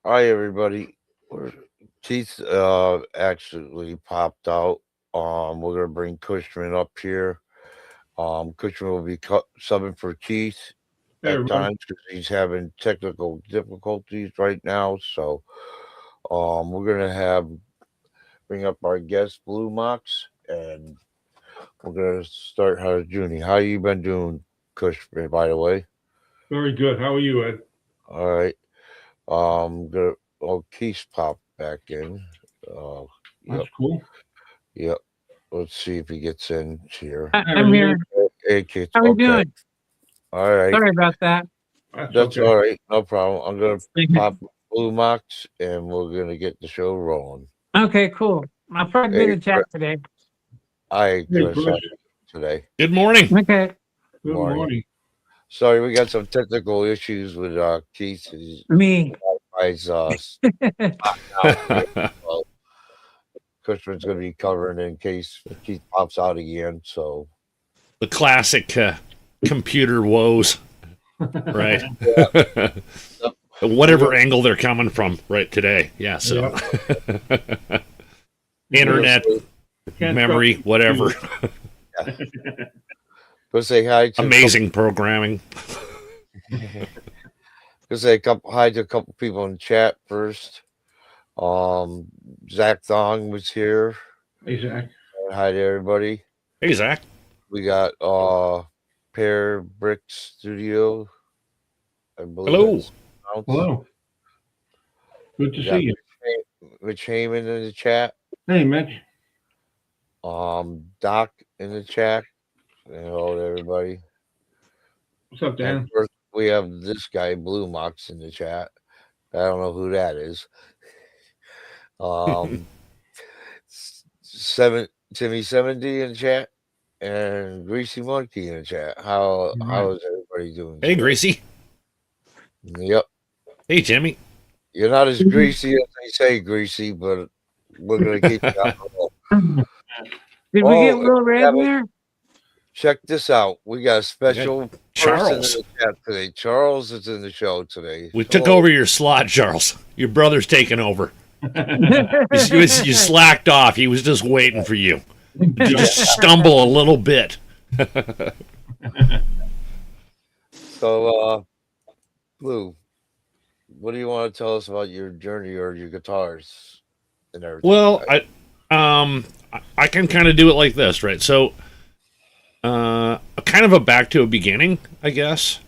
Hi, everybody. We're, Keith actually popped out. We're gonna bring Cushman up here. Cushman will be subbing for Keith Hey, at everybody. times because he's having technical difficulties right now. So, we're gonna have bring up our guest Bluemawks, and we're gonna start. How's Junie? How you been doing, Cushman? By the way, Very good. How are you, Ed? all right. Gonna Keith popped back in. Uh, That's yep, cool. yep. Let's see if he gets in here. I- Hey, I'm everything. here. Hey, kids. How are you Okay. doing? All right. Sorry about that. That's That's okay. all right. No problem. I'm going to Okay, pop Blue Mox and we're going to get the show rolling. cool. I'll probably be in Hey, the chat today. hi, Hey, Chris. How Chris. you doing today? Good morning. Okay, Good Morning. morning. Sorry, we got some technical issues with Keith. His me. eyes knocked out here. So Cushman's going to be covering in case Keith pops out again. So, The classic computer woes, right? Whatever angle they're coming from, right today. Yeah, so internet, Can't memory, trust whatever. go say hi to Amazing programming. Go say hi to a couple people in the chat first. Zach Thong was here. Hey, Zach. Hi to everybody. Hey, Zach. We got Pear Brick Studio. I believe. Hello. that's pronounced. Hello. Good to We see got you. Mitch Heyman in the chat. Hey, Mitch. Doc in the chat. Say hello to everybody. What's up, Dan? And first, we have this guy, Blue Mox, in the chat. I don't know who that is. Timmy 70 in the chat and Greasy Monkey in the chat. How is everybody doing? Hey, Gracie. Yep. Hey, Jimmy. You're not as greasy as they say, Greasy, but we're gonna keep you on the roll. Did we get Oh, Will Red in there? check this out. We got a special person in Charles. the chat today. Charles is in the show today. We took over your slot, Charles. Your brother's taking over. You slacked off. He was just waiting for you. You just stumble a little bit. So, Blue, what do you want to tell us about your journey or your guitars and everything? Well, I can kind of do it like this, right? So, kind of a back to a beginning, I guess.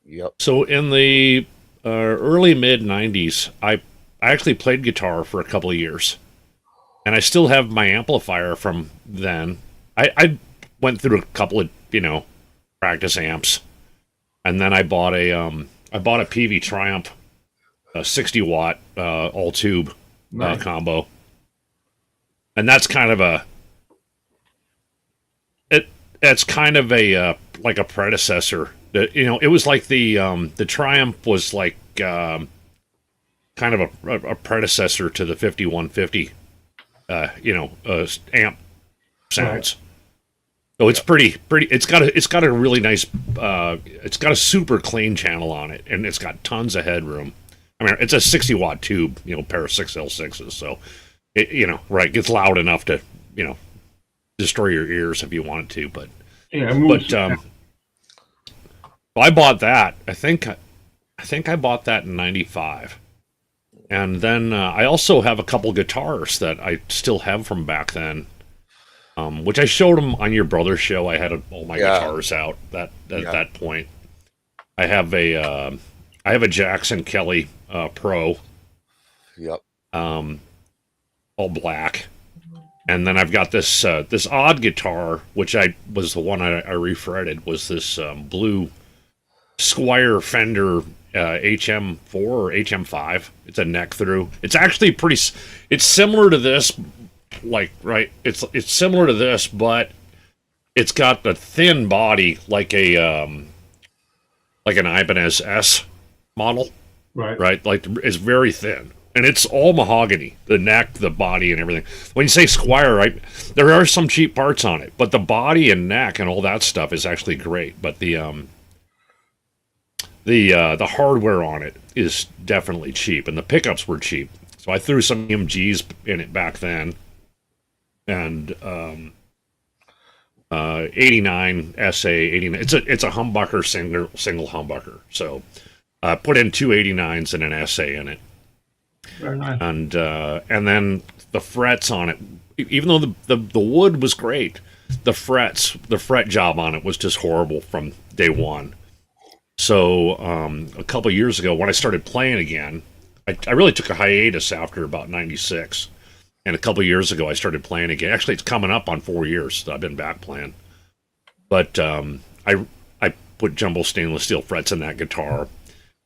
Yep. So in the early mid '90s, I actually played guitar for a couple of years, and I still have my amplifier from then. I went through a couple of practice amps, and then I bought a PV Triumph, a 60 watt all tube Nice. combo, and that's kind of it's kind of a like a predecessor. It was like the Triumph was like kind of a predecessor to the 5150 amp sounds. So it's pretty it's got a really nice it's got a super clean channel on it, and it's got tons of headroom. I mean, it's a 60 watt tube, pair of 6L6s, so it right, gets loud enough to destroy your ears if you wanted to, but I bought that. I think I bought that in '95, and then I also have a couple guitars that I still have from back then, which I showed them on your brother's show. I had all my guitars out at that point. I have a Jackson Kelly Pro. Yep. All black. And then I've got this odd guitar, which was the one I refretted, was this blue Squire Fender HM4 or HM5. It's a neck through. It's actually it's similar to this, it's similar to this, but it's got a thin body like an Ibanez S model. Right? Like, it's very thin. And it's all mahogany, the neck, the body, and everything. When you say Squire, right, there are some cheap parts on it, but the body and neck and all that stuff is actually great. But the the hardware on it is definitely cheap, and the pickups were cheap. So I threw some EMGs in it back then, and 89 SA 89. It's a humbucker single humbucker. So I put in two 89s and an SA in it, Very nice. and then the frets on it. Even though the wood was great, the fret job on it was just horrible from day one. So a couple of years ago, when I started playing again, I really took a hiatus after about 96. And a couple of years ago, I started playing again. Actually, it's coming up on 4 years that I've been back playing. But I put jumbo stainless steel frets in that guitar.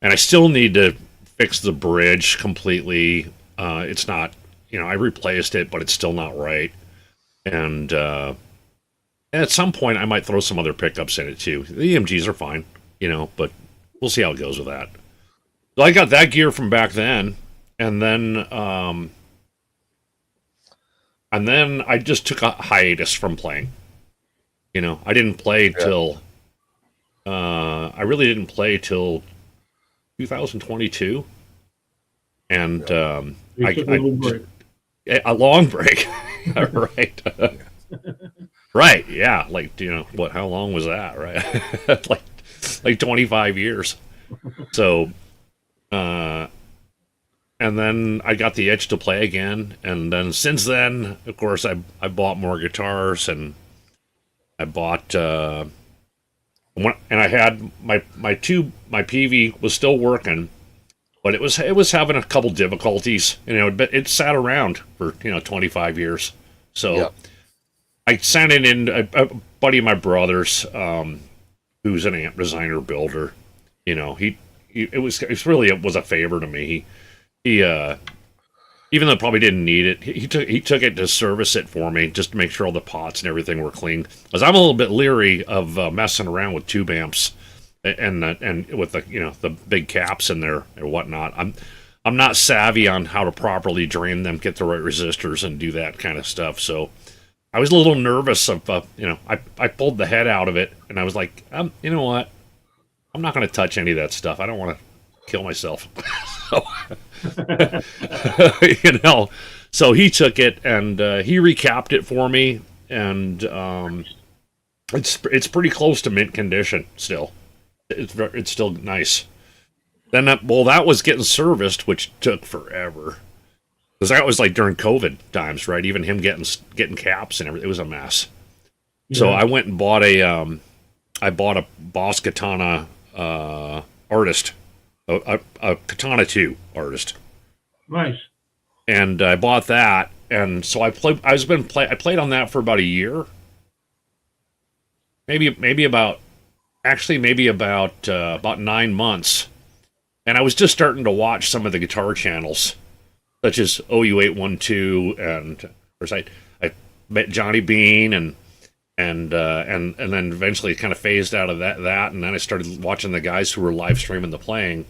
And I still need to fix the bridge completely. It's not, I replaced it, but it's still not right. And at some point, I might throw some other pickups in it, too. The EMGs are fine, but we'll see how it goes with that. So I got that gear from back then. And then I just took a hiatus from playing. I didn't play till I really didn't play till 2022, and You took a little break. a long break, right? Right? Yeah. Like what? How long was that? Right? like 25 years. So. And then I got the itch to play again, and then since then, of course, I bought more guitars, and I bought and I had my PV was still working, but it was having a couple difficulties. But it sat around for 25 years. So Yep. I sent it in a buddy of my brother's, who's an amp designer builder. It was a favor to me. He even though I probably didn't need it, he took it to service it for me, just to make sure all the pots and everything were clean. Because I'm a little bit leery of messing around with tube amps and with the big caps in there and whatnot. I'm not savvy on how to properly drain them, get the right resistors, and do that kind of stuff. So I was a little nervous of I pulled the head out of it, and I was like, you know what? I'm not going to touch any of that stuff. I don't want to kill myself. So he took it and he recapped it for me, and it's pretty close to mint condition still. It's still nice. Then that was getting serviced, which took forever, because that was like during COVID times, right? Even him getting caps and everything, it was a mess. Yeah. So I went and bought a Boss Katana artist. A Katana 2 artist. Nice. And I bought that, and so I played on that for about a year. Maybe about 9 months. And I was just starting to watch some of the guitar channels, such as OU812, and of course I met Johnny Bean, and then eventually kind of phased out of that, and then I started watching the guys who were live streaming the playing.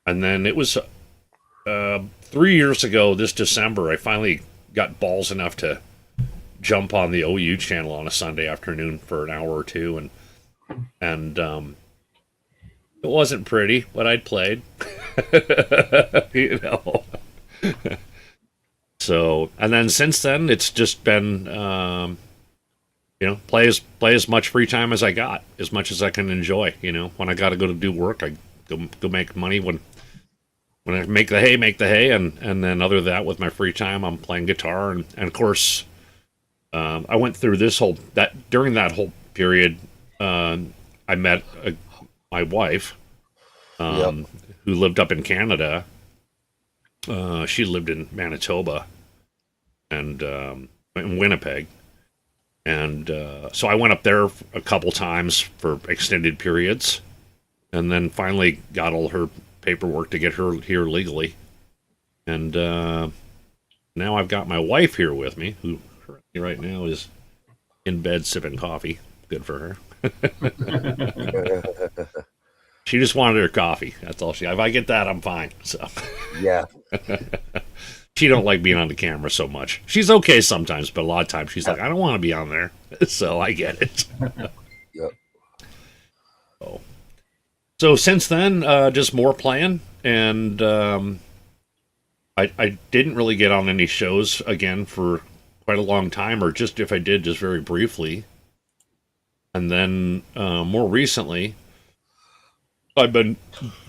And then it was 3 years ago this December, I finally got balls enough to jump on the OU channel on a Sunday afternoon for an hour or two, and it wasn't pretty what I'd played. So, and then since then it's just been play as much free time as I got, as much as I can enjoy. When I got to go to do work, I go make money. When I make the hay, and then other than that, with my free time, I'm playing guitar, and of course, I went through during that whole period. I met my wife, who lived up in Canada. She lived in Manitoba, and in Winnipeg. And so I went up there a couple times for extended periods, and then finally got all her paperwork to get her here legally. And now I've got my wife here with me, who currently right now is in bed sipping coffee. Good for her. She just wanted her coffee. That's all if I get that, I'm fine. So Yeah. She don't like being on the camera so much. She's okay sometimes, but a lot of times she's like, I don't want to be on there. So I get it. Yep. Oh. So since then, just more playing, and I didn't really get on any shows again for quite a long time, or just if I did, just very briefly. And then more recently, I've been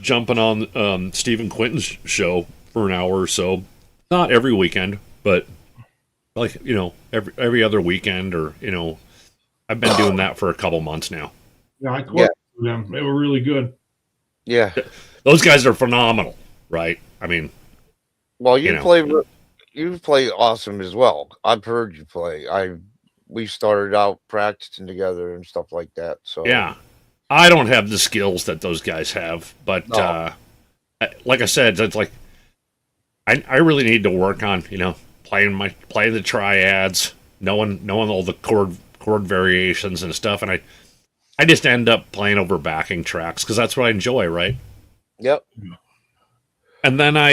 jumping on Stephen Quinton's show for an hour or so. Not every weekend, but like every other weekend, or I've been doing that for a couple months now. Yeah, I caught them. They were really good. Yeah. Those guys are phenomenal, right? I mean, Well, you play awesome as well. I've heard you play. We started out practicing together and stuff like that. So yeah, I don't have the skills that those guys have, but No. like I said, it's like I really need to work on playing the triads, knowing all the chord variations and stuff, and I just end up playing over backing tracks because that's what I enjoy, right? Yep. And then I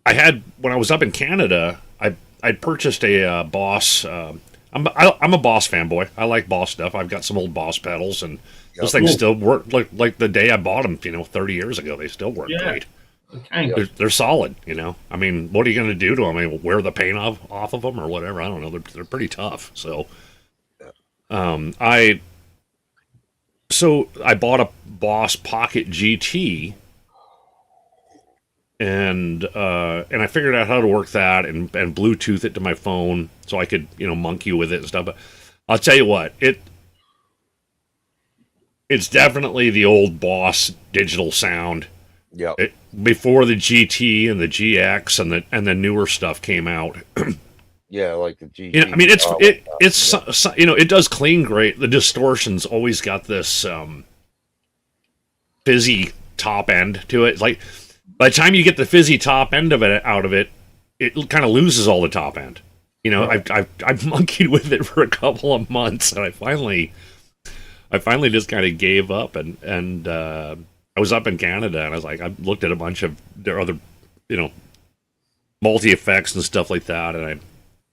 had, when I was up in Canada, I purchased a Boss. I'm a Boss fanboy. I like Boss stuff. I've got some old Boss pedals, and those things Cool. still work. Like the day I bought them, 30 years ago, they still work great. Okay. They're solid. I mean, what are you going to do to them? I mean, wear the paint off of them or whatever. I don't know. They're pretty tough. So, I bought a Boss Pocket GT. And I figured out how to work that and Bluetooth it to my phone so I could monkey with it and stuff. But I'll tell you what, it's definitely the old Boss digital sound. Yep. Before the GT and the GX and the newer stuff came out. Yeah, like the GT. I mean, it does clean great. The distortion's always got this fizzy top end to it. It's like, by the time you get the fizzy top end of it out of it, it kind of loses all the top end. I've monkeyed with it for a couple of months, and I finally just kind of gave up. And I was up in Canada, and I looked at a bunch of their other, multi effects and stuff like that,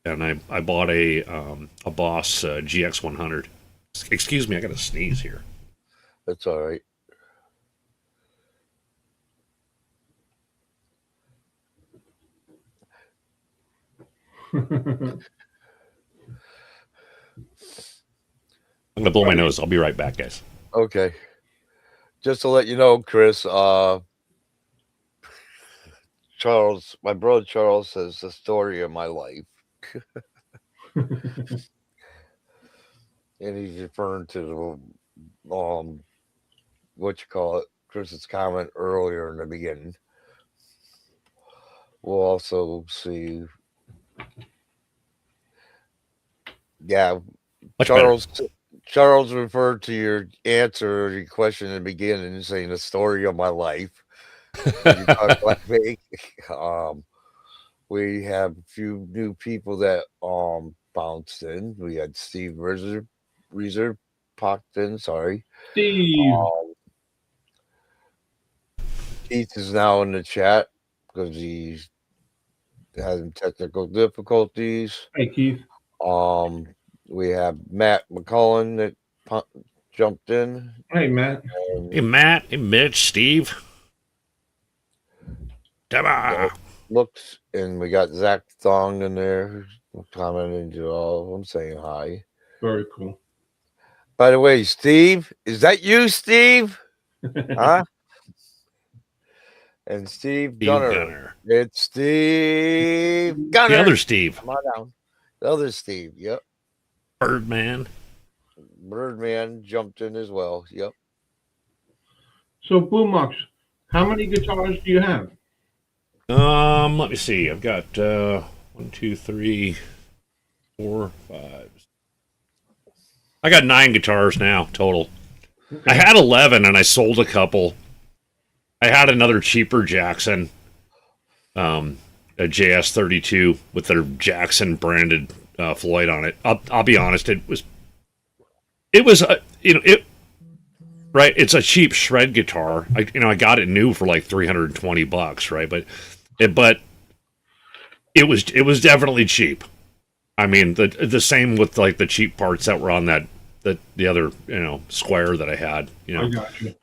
and I bought a Boss GX 100. Excuse me, I got to sneeze here. That's all right. I'm gonna blow my nose. I'll be right back, guys. Okay. Just to let you know, Chris, Charles, my brother Charles says the story of my life. And he's referring to the what you call it, Chris's comment earlier in the beginning. We'll also see. Yeah, Much Charles referred to your answer or your question in the beginning, saying the story of my life. You talk like me. We have a few new people that bounced in. We had Steve Reeser popped in. Sorry, Steve. Keith is now in the chat because he's having technical difficulties. Hey, Keith. We have Matt McCullen that jumped in. Hey, Matt. Hey, Matt. Hey, Mitch. Steve. Yeah, looks, and we got Zach Thong in there commenting to all of them, saying hi. Very cool. By the way, Steve, is that you, Steve? Huh? And Steve Gunner. It's Steve Gunner. The other Steve. Come on down. The other Steve. Yep. Birdman jumped in as well. Yep. So, Bluemawks, how many guitars do you have? Let me see. I've got 1, 2, 3, 4, 5. I got 9 guitars now total. Okay. I had 11 and I sold a couple. I had another cheaper Jackson, a JS32 with their Jackson branded Floyd on it. I'll be honest, it was right. It's a cheap shred guitar. I got it new for like $320, right? But it was definitely cheap. I mean, the same with like the cheap parts that were on that the other Squire that I had. I got you.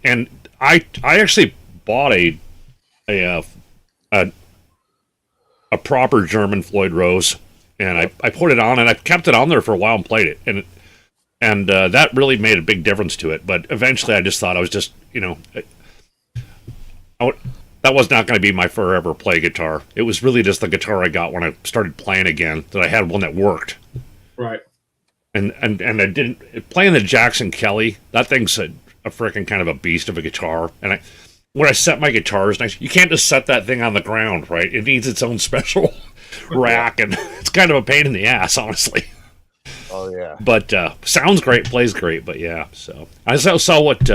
And I actually bought a a proper German Floyd Rose, and I put it on, and I kept it on there for a while and played it, and that really made a big difference to it. But eventually, I just thought I was just that was not going to be my forever play guitar. It was really just the guitar I got when I started playing again, that I had one that worked. Right. And I didn't playing the Jackson Kelly. That thing's a freaking kind of a beast of a guitar. And when I set my guitars, you can't just set that thing on the ground, right? It needs its own special rack, and it's kind of a pain in the ass, honestly. Oh yeah. But sounds great, plays great. But yeah, so I saw what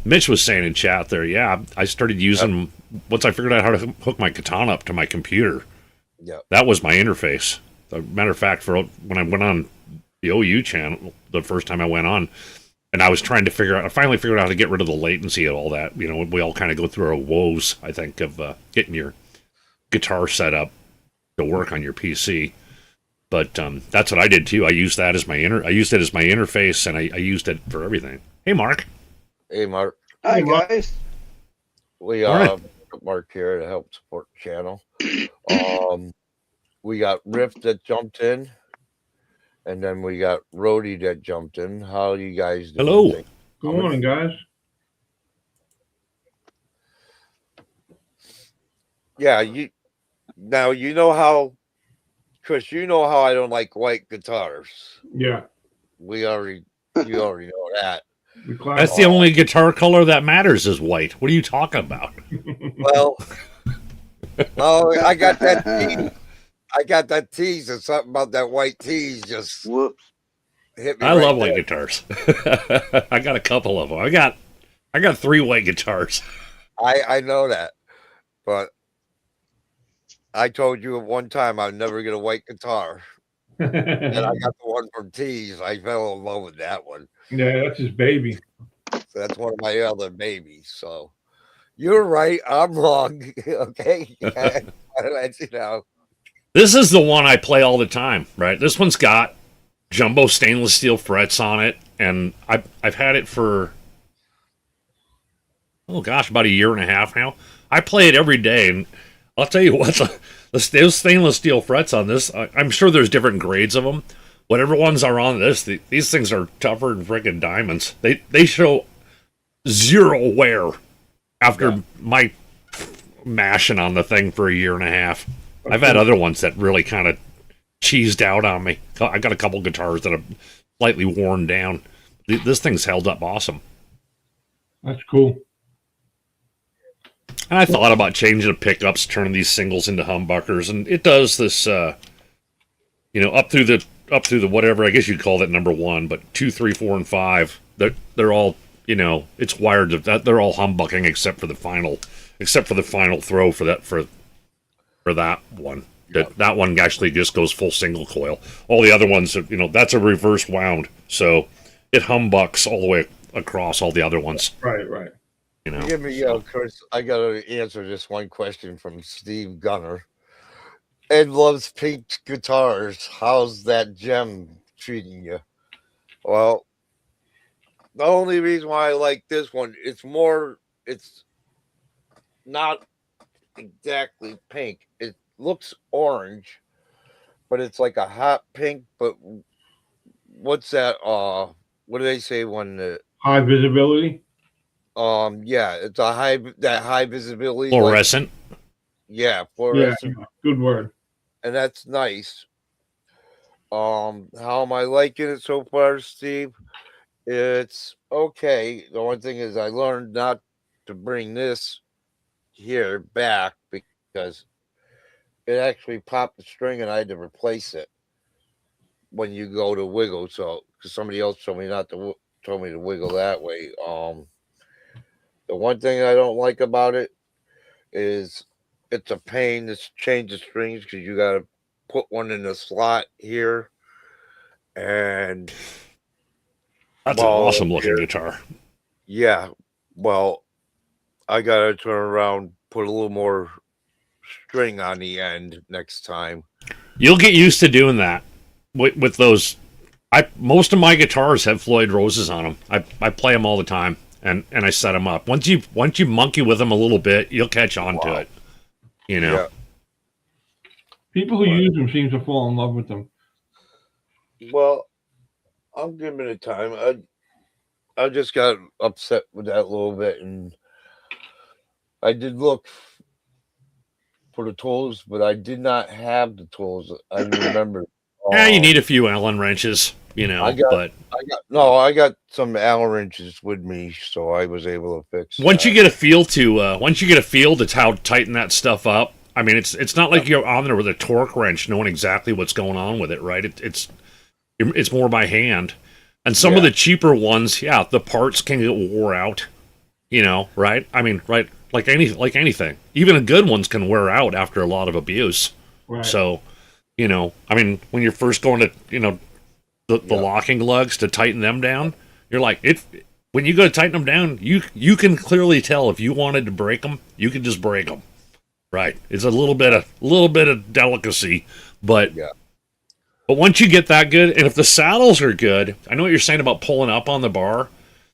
Mitch was saying in chat there. Yeah, I started using once I figured out how to hook my katana up to my computer. Yeah. That was my interface. As a matter of fact, for when I went on the OU channel the first time I went on, and I was trying to I finally figured out how to get rid of the latency and all that. We all kind of go through our woes, I think, of getting your guitar set up to work on your PC. But that's what I did too. I used that as I used it as my interface, and I used it for everything. Hey, Mark. Hey, Mark. Hi, guys. We Alright. Mark here to help support the channel. We got Riff that jumped in, and then we got Rhodey that jumped in. How you guys doing? Hello. Good morning, guys. Yeah, you know how, Chris, you know how I don't like white guitars. Yeah. You already know that. That's the only guitar color that matters is white. What are you talking about? Well, I got that tease. I got that tease, and something about that white tease just Whoops. hit me. I right love there. white guitars. I got a couple of them. I got 3 white guitars. I know that, but I told you at one time I'd never get a white guitar, and I got the one from Tees. I fell in love with that one. Yeah, that's his baby. So that's one of my other babies. So you're right. I'm wrong. Okay. I'll let you know. This is the one I play all the time, right? This one's got jumbo stainless steel frets on it, and I've had it for about a year and a half now. I play it every day, and I'll tell you what, those stainless steel frets on this, I'm sure there's different grades of them. Whatever ones are on this, these things are tougher than freaking diamonds. They show zero wear after my mashing on the thing for a year and a half. I've had other ones that really kind of cheesed out on me. I got a couple guitars that are slightly worn down. This thing's held up awesome. That's cool. And I thought about changing the pickups, turning these singles into humbuckers, and it does this, up through the whatever, I guess you'd call that number 1, but 2, 3, 4, and 5, they're all, it's wired to that. They're all humbucking except for the final throw for that one. That one actually just goes full single coil. All the other ones, that's a reverse wound, so it humbucks all the way across all the other ones. Right. Give me, Chris. I got to answer this one question from Steve Gunner. Ed loves pink guitars. How's that gem treating you? Well, the only reason why I like this one, it's not exactly pink. It looks orange, but it's like a hot pink. But what's that? What do they say when the High visibility. yeah, it's a high visibility Fluorescent. Yeah, fluorescent. Yeah, good word. And that's nice. How am I liking it so far, Steve? It's okay. The one thing is I learned not to bring this here back because it actually popped the string and I had to replace it when you go to wiggle. So because somebody else told me to wiggle that way. The one thing I don't like about it is it's a pain to change the strings because you got to put one in the slot here. And that's an awesome looking guitar. Yeah. Well, I got to turn around, put a little more string on the end next time. You'll get used to doing that with those Most of my guitars have Floyd Roses on them. I play them all the time, and I set them up. Once you monkey with them a little bit, you'll catch on to it. You know. Yeah. People who use them seem to fall in love with them. Well, I'll give it a time. I just got upset with that a little bit, and I did look for the tools, but I did not have the tools. I remember. Yeah, you need a few Allen wrenches, you know. I got some Allen wrenches with me, so I was able to fix. Once you get a feel to how to tighten that stuff up. I mean, it's not like you're on there with a torque wrench, knowing exactly what's going on with it, right? It's more by hand. And some of the cheaper ones, the parts can get wore out, you know, right? I mean, right, like anything. Even the good ones can wear out after a lot of abuse. Right. So, you know, I mean, when you're first going to, you know, the locking lugs to tighten them down, you're like, when you go to tighten them down, you can clearly tell if you wanted to break them, you can just break them. Right. It's a little bit of delicacy, but once you get that good, and if the saddles are good, I know what you're saying about pulling up on the bar.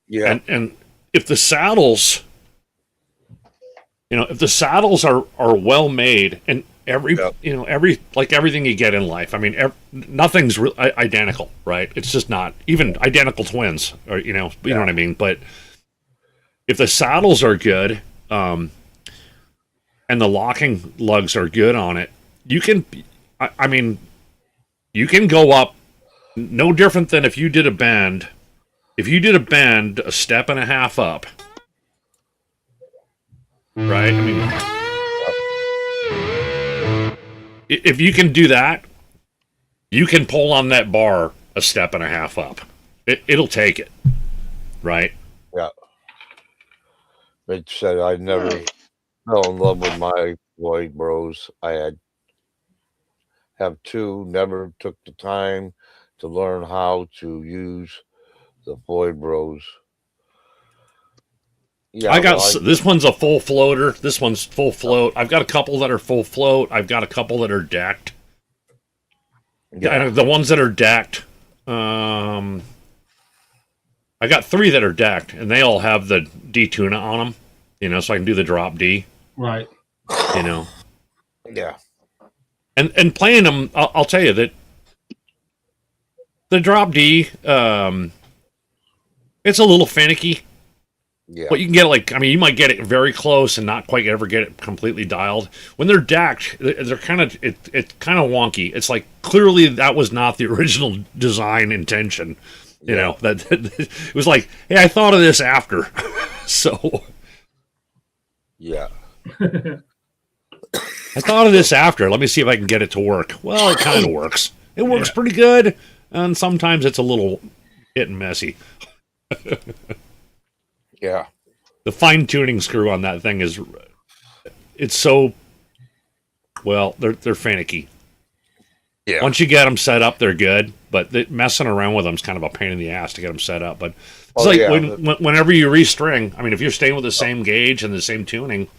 Yeah. And if the saddles, you know, if the saddles are well made, and everything you get in life, I mean, nothing's identical, right? It's just not. Even identical twins, or you know what I mean. But if the saddles are good, and the locking lugs are good on it, you can. I mean, you can go up. No different than if you did a bend. If you did a bend a step and a half up, right? I mean, if you can do that, you can pull on that bar a step and a half up. It'll take it, right? Yeah. It said I never fell in love with my Floyd Bros. I have two. Never took the time to learn how to use the Floyd Bros. Yeah, this one's a full floater. This one's full float. I've got a couple that are full float. I've got a couple that are decked. Yeah, the ones that are decked. I got 3 that are decked, and they all have the D tuna on them. You know, so I can do the drop D. Right. You know. Yeah. And playing them, I'll tell you that the drop D, it's a little finicky. Yeah. But you can get you might get it very close and not quite ever get it completely dialed. When they're decked, they're kind of it's kind of wonky. It's like clearly that was not the original design intention. You know, that it was like, hey, I thought of this after. So yeah. I thought of this after. Let me see if I can get it to work. Well, it kind of works. It works pretty good, and sometimes it's a little hit and messy. Yeah. The fine-tuning screw on that thing it's so, well, they're finicky. Yeah. Once you get them set up, they're good, but messing around with them is kind of a pain in the ass to get them set up. But it's whenever you restring, I mean, if you're staying with the same gauge and the same tuning,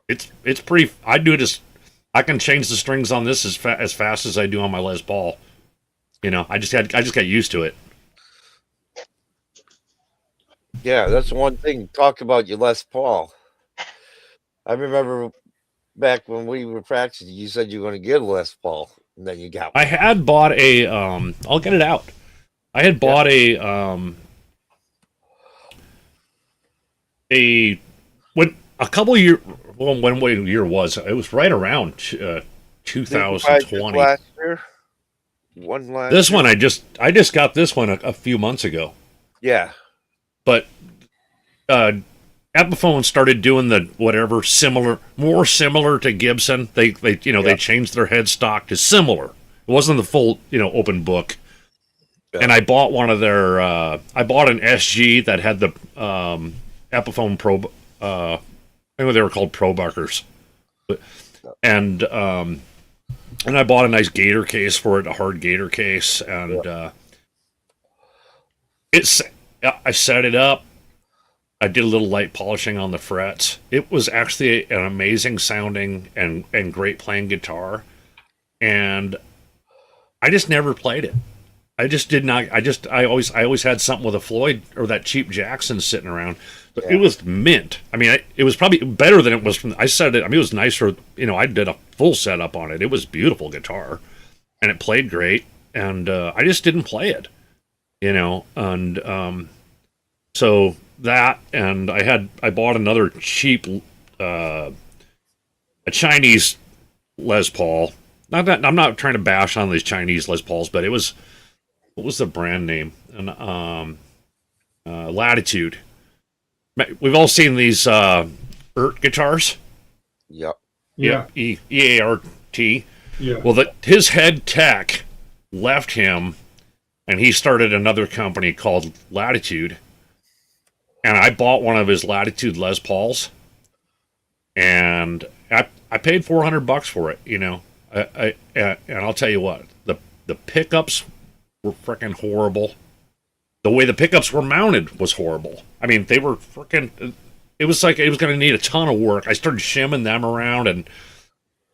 it's pretty. I do it I can change the strings on this as fast as I do on my Les Paul. You know, I just got used to it. Yeah, that's one thing. Talk about your Les Paul. I remember back when we were practicing, you said you were going to get a Les Paul, and then you got one. I had bought a. I'll get it out. I had bought a couple of years. Well, what year was it? It was right around 2020. Last year. This one I just got this one a few months ago. Yeah. But Epiphone started doing the whatever more similar to Gibson. They changed their headstock to similar. It wasn't the full open book. Yeah. And I bought one of their. I bought an SG that had the Epiphone Pro. I think they were called Pro Buckers, and I bought a nice gator case for it, a hard gator case, and I set it up. I did a little light polishing on the frets. It was actually an amazing sounding and great playing guitar. And I just never played it. I just did not. I always had something with a Floyd or that cheap Jackson sitting around. But Yeah. it was mint. I mean, it was probably better than it was from. I said it. I mean, it was nicer. I did a full setup on it. It was a beautiful guitar, and it played great. And I just didn't play it. And so that, and I bought another cheap, a Chinese Les Paul. Not that I'm not trying to bash on these Chinese Les Pauls, but it was, what was the brand name? And Latitude. We've all seen these EART guitars. Yep. Yeah. EART. Yeah. Well, his head tech left him, and he started another company called Latitude. And I bought one of his Latitude Les Pauls, and I paid $400 for it. And I'll tell you what, the pickups were freaking horrible. The way the pickups were mounted was horrible. I mean, they were freaking. It was like it was going to need a ton of work. I started shimming them around,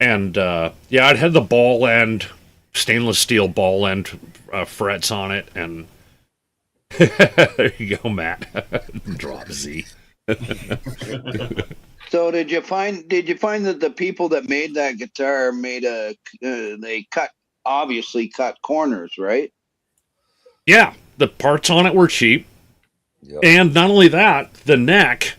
and yeah, it had the ball end, stainless steel ball end frets on it, and there you go, Matt. Drop Z. So did you find that the people that made that guitar they obviously cut corners, right? Yeah, the parts on it were cheap, Yep. and not only that, the neck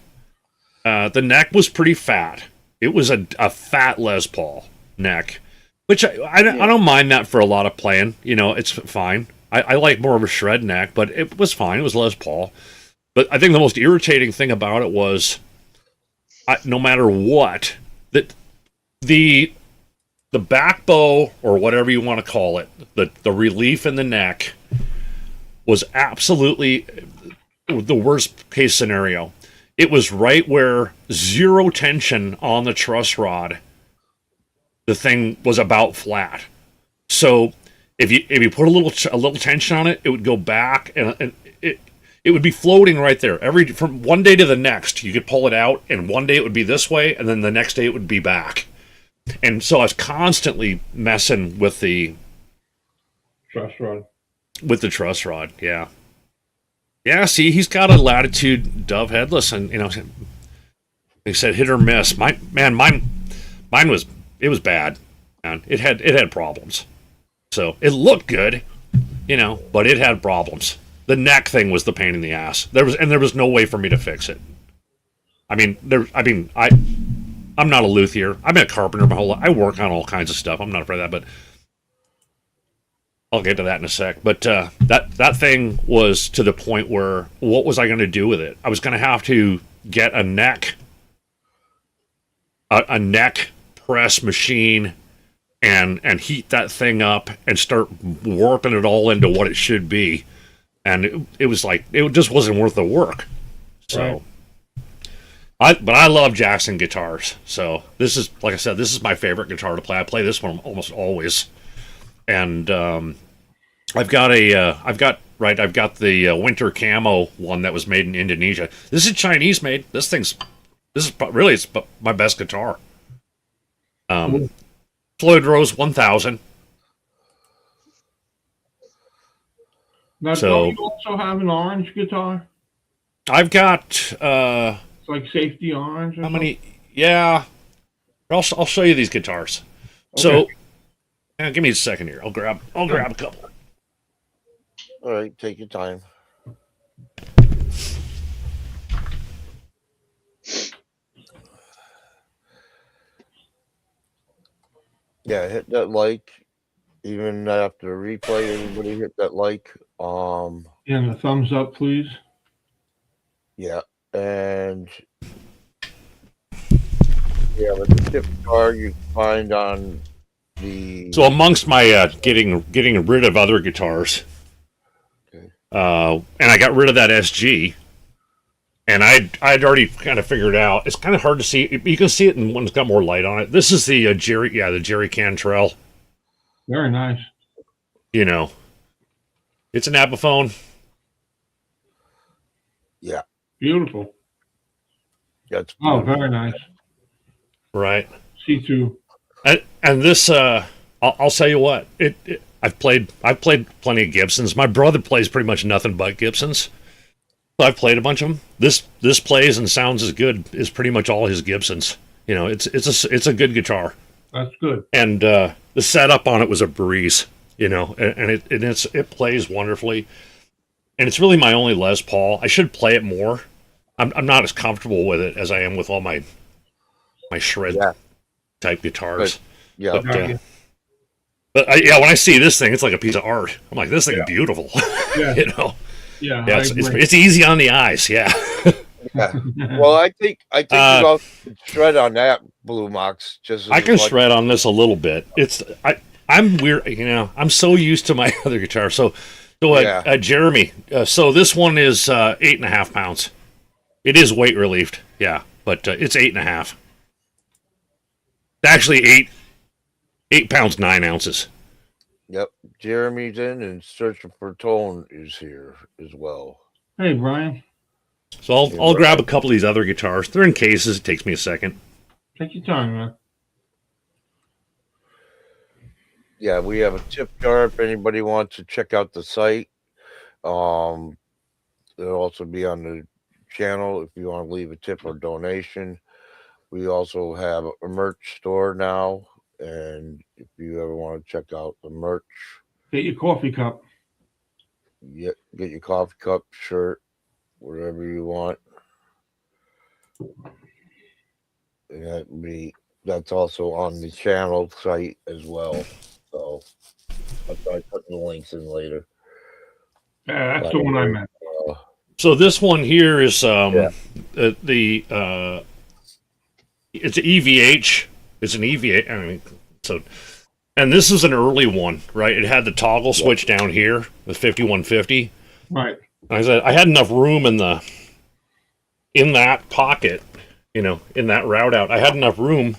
was pretty fat. It was a fat Les Paul neck, which I don't mind that for a lot of playing. It's fine. I like more of a shred neck, but it was fine. It was Les Paul. But I think the most irritating thing about it was, no matter what, that the back bow, or whatever you want to call it, the relief in the neck was absolutely the worst case scenario. It was right where zero tension on the truss rod. The thing was about flat. So if you put a little tension on it, it would go back, and it would be floating right there. From one day to the next, you could pull it out, and one day it would be this way, and then the next day it would be back. And so I was constantly messing with the Truss rod. Yeah. Yeah, see, he's got a Latitude Dove headless, and they said hit or miss. Mine was bad, man. It had problems. So it looked good, but it had problems. The neck thing was the pain in the ass. There was no way for me to fix it. I'm not a luthier. I've been a carpenter my whole life. I work on all kinds of stuff. I'm not afraid of that, but I'll get to that in a sec. But that thing was to the point where, what was I going to do with it? I was going to have to get a neck press machine and heat that thing up and start warping it all into what it should be. And it was like, it just wasn't worth the work. So, Right. but I love Jackson guitars. So this is, like I said, this is my favorite guitar to play. I play this one almost always. And I've got the winter camo one that was made in Indonesia. This is Chinese made. This is really, it's my best guitar. Floyd Rose 1000. Now, So- don't you also have an orange guitar? I've got It's like safety orange or how many? Yeah, I'll show you these guitars. Okay. So, give me a second here. I'll grab a couple. All right, take your time. Yeah, hit that like. Even after replay, everybody hit that like. And a thumbs up, please. Yeah, and yeah, but the tip jar you can find on the. So amongst my getting rid of other guitars, Okay. And I got rid of that SG, and I'd already kind of figured out. It's kind of hard to see. You can see it in one that's got more light on it. This is the Jerry Cantrell. Very nice. It's an Apophone. Yeah, Beautiful. that's. Oh, very nice. Right. C2. And this, I'll tell you what. I I've played plenty of Gibsons. My brother plays pretty much nothing but Gibsons. So I've played a bunch of them. This plays and sounds as good as pretty much all his Gibsons. You know, it's a good guitar. That's good. And the setup on it was a breeze. You know, and it plays wonderfully. And it's really my only Les Paul. I should play it more. I'm not as comfortable with it as I am with all my shred type guitars. Yeah. But when I see this thing, it's like a piece of art. I'm like, this thing is beautiful. Yeah. You know. Yeah. It's easy on the eyes. Yeah. Yeah. Well, I think you also could shred on that Bluemawks. Just I can as much. shred on this a little bit. I'm weird. You know, I'm so used to my other guitar. So Jeremy. So this one is 8.5 pounds. It is weight relieved. Yeah, but it's 8.5. Actually, 8 pounds 9 ounces. Yep. Jeremy's in, and Searching for Tone is here as well. Hey, Brian. So I'll grab a couple of these other guitars. They're in cases. It takes me a second. Take your time, man. Yeah, we have a tip jar if anybody wants to check out the site. It'll also be on the channel if you want to leave a tip or donation. We also have a merch store now, and if you ever want to check out the merch, Get your coffee cup. get your coffee cup, shirt, whatever you want. And that's also on the channel site as well. So I'll try putting the links in later. Yeah, that's the one I meant. So this one here is it's an EVH. It's an EVH. I mean, so, and this is an early one, right? It had the toggle switch down here, the 5150. Right. I said I had enough room in that pocket, you know, in that route out. I had enough room,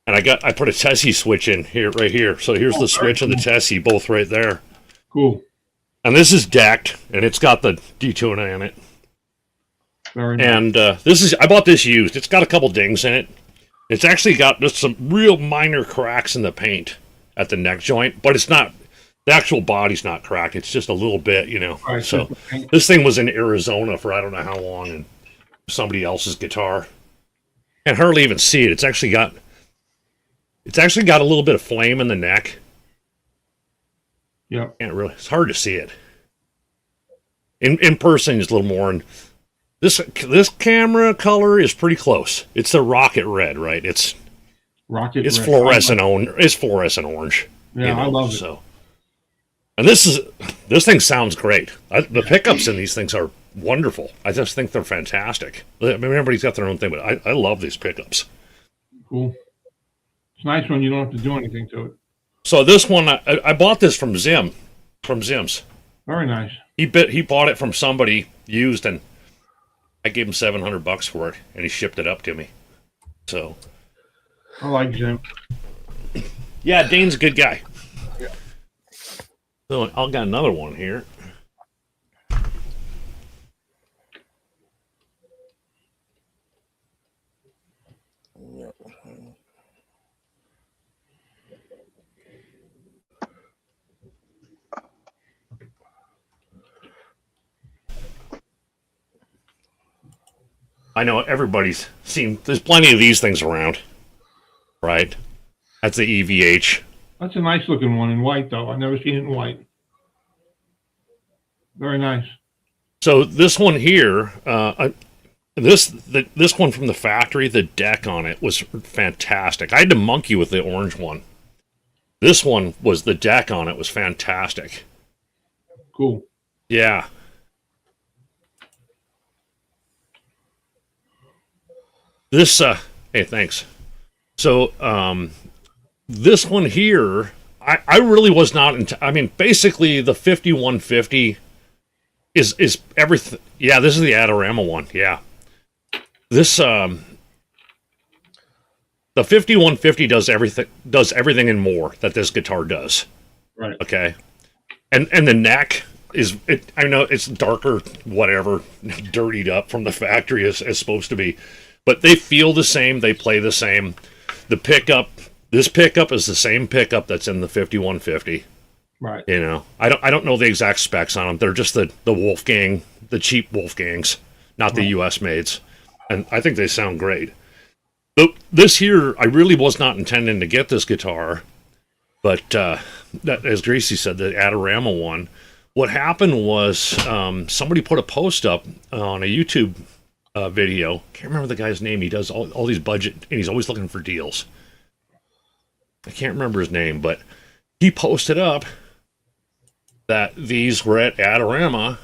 and I put a Tessie switch in here, right here. So here's the switch and the Tessie, both right there. Cool. And this is decked, and it's got the detuner in it. Very nice. And I bought this used. It's got a couple dings in it. It's actually got just some real minor cracks in the paint at the neck joint, but it's not, the actual body's not cracked. It's just a little bit, you know. Right, So this thing was in Arizona for I don't know how long, and somebody else's guitar. And hardly even see it. It's actually got a little bit of flame in the neck. Yeah. It's hard to see it. In person, it's a little more. And this camera color is pretty close. It's the rocket red, right? It's Rocket. it's red. fluorescent orange. It's fluorescent orange. Yeah, I love it. So, and this thing sounds great. The pickups in these things are wonderful. I just think they're fantastic. I mean, everybody's got their own thing, but I love these pickups. Cool. It's nice when you don't have to do anything to it. So this one, I bought this from Zim's. Very nice. He bought it from somebody used, and I gave him $700 for it, and he shipped it up to me. So, I like Jim. yeah, Dane's a good guy. Yeah. So I'll got another one here. I know everybody's seen, there's plenty of these things around, right? That's the EVH. That's a nice looking one in white, though. I've never seen it in white. Very nice. So this one here, this one from the factory, the deck on it was fantastic. I had to monkey with the orange one. This one was, the deck on it was fantastic. Cool. Yeah. This, hey, thanks. So, this one here, I really was not, I mean, basically the 5150 is everything. Yeah, this is the Adorama one. Yeah. This, the 5150 does everything and more that this guitar does. Right. Okay. And the neck is, I know it's darker, whatever, dirtied up from the factory as supposed to be. But they feel the same. They play the same. The pickup, this pickup is the same pickup that's in the 5150. Right. You know, I don't know the exact specs on them. They're just the Wolfgang, the cheap Wolfgangs, not the U.S. mades, and I think they sound great. But this here, I really was not intending to get this guitar, but that, as Gracie said, the Adorama one. What happened was somebody put a post up on a YouTube video. Can't remember the guy's name. He does all these budget, and he's always looking for deals. I can't remember his name, but he posted up that these were at Adorama